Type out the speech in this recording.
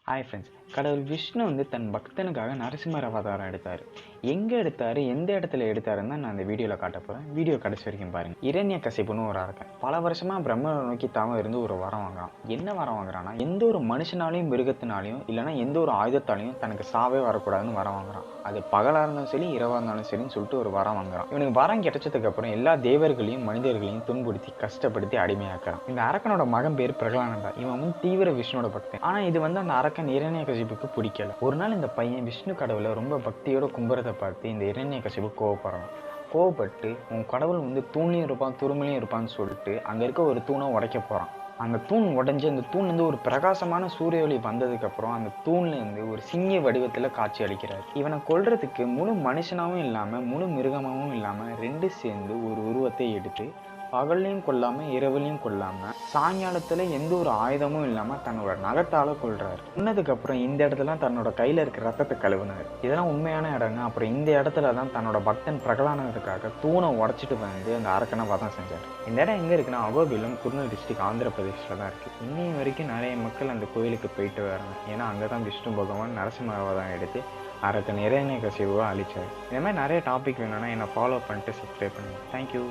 Hi friends, கடவுள் விஷ்ணு தன் பக்தனுக்காக நரசிம்மர் அவதாரம் எடுத்தார். எங்கே எடுத்தார், எந்த இடத்துல எடுத்தாருன்னு தான் நான் அந்த வீடியோவில் காட்ட போகிறேன். வீடியோ கடைசி வரைக்கும் பாருங்கள். இரண்யகசிபுன்னு ஒரு அரக்கன் பல வருஷமாக பிரம்மனை நோக்கி தவம் இருந்து ஒரு வரம் வாங்குறான். என்ன வரம் வாங்குறான்னா, எந்த ஒரு மனுஷனாலையும் மிருகத்தினாலையும் இல்லைனா எந்த ஒரு ஆயுதத்தாலையும் தனக்கு சாவே வரக்கூடாதுன்னு வரம் வாங்குறான். அது பகலாக இருந்தாலும் சரி, இரவாக இருந்தாலும் சரின்னு சொல்லிட்டு ஒரு வரம் வாங்குறான். இவனுக்கு வரம் கிடைச்சதுக்கு அப்புறம் எல்லா தேவர்களையும் மனிதர்களையும் துன்புறுத்தி கஷ்டப்படுத்தி அடிமையாக்குறான். இந்த அரக்கனோட மகன் பேர் பிரகலானந்தா. இவன் தீவிர விஷ்ணுவோட பக்தன். ஆனால் இது அந்த அரக்கன் இரண்யகசிபுக்கு பிடிக்கல. ஒரு நாள் இந்த பையன் விஷ்ணு கடவுளை ரொம்ப பக்தியோட கும்புறதை பார்த்து இந்த இரண்யகசிபு கோவப்படுறான். கோவப்பட்டு உன் கடவுள் தூண்லையும் இருப்பான் துருமிலையும் இருப்பான்னு சொல்லிட்டு அங்கே இருக்க ஒரு தூணை உடைக்க போகிறான். அந்த தூண் உடஞ்சி அந்த தூண்லேருந்து ஒரு பிரகாசமான சூரிய ஒளி வந்ததுக்கப்புறம் அந்த தூண்லேருந்து ஒரு சிங்க வடிவத்தில் காட்சி அளிக்கிறார். இவனை கொல்றதுக்கு முழு மனுஷனாகவும் இல்லாமல் முழு மிருகமாகவும் இல்லாமல் ரெண்டு சேர்ந்து ஒரு உருவத்தை எடுத்து பகல்லையும் கொல்லாமல் இரவுலையும் கொல்லாமல் சாயங்காலத்தில் எந்த ஒரு ஆயுதமும் இல்லாமல் தன்னோட நகத்தால் கொள்றாரு. சொன்னதுக்கப்புறம் இந்த இடத்துல தன்னோட கையில் இருக்கிற ரத்தத்தை கழுவினார். இதெல்லாம் உண்மையான இடங்க. அப்புறம் இந்த இடத்துல தான் தன்னோட பக்தன் பிரகலானதுக்காக தூணை உடச்சிட்டு அந்த அரக்கனை வதம் செஞ்சார். இந்த இடம் எங்கே இருக்குன்னா அகோபிலம், குர்னூல் டிஸ்ட்ரிக்ட், ஆந்திர பிரதேசில் தான் இருக்குது. இன்னையும் வரைக்கும் நிறைய மக்கள் அந்த கோயிலுக்கு போயிட்டு வராங்க. ஏன்னா அங்கே தான் விஷ்ணு பகவான் நரசிம்ம அவதாரம் எடுத்து அரக்கன் இரண்யகசிபுவை அழிச்சார். இந்த மாதிரி நிறைய டாபிக் வேணும்னா என்னை ஃபாலோ பண்ணிட்டு சப்ஸ்கிரைப் பண்ணுங்கள். தேங்க்யூ.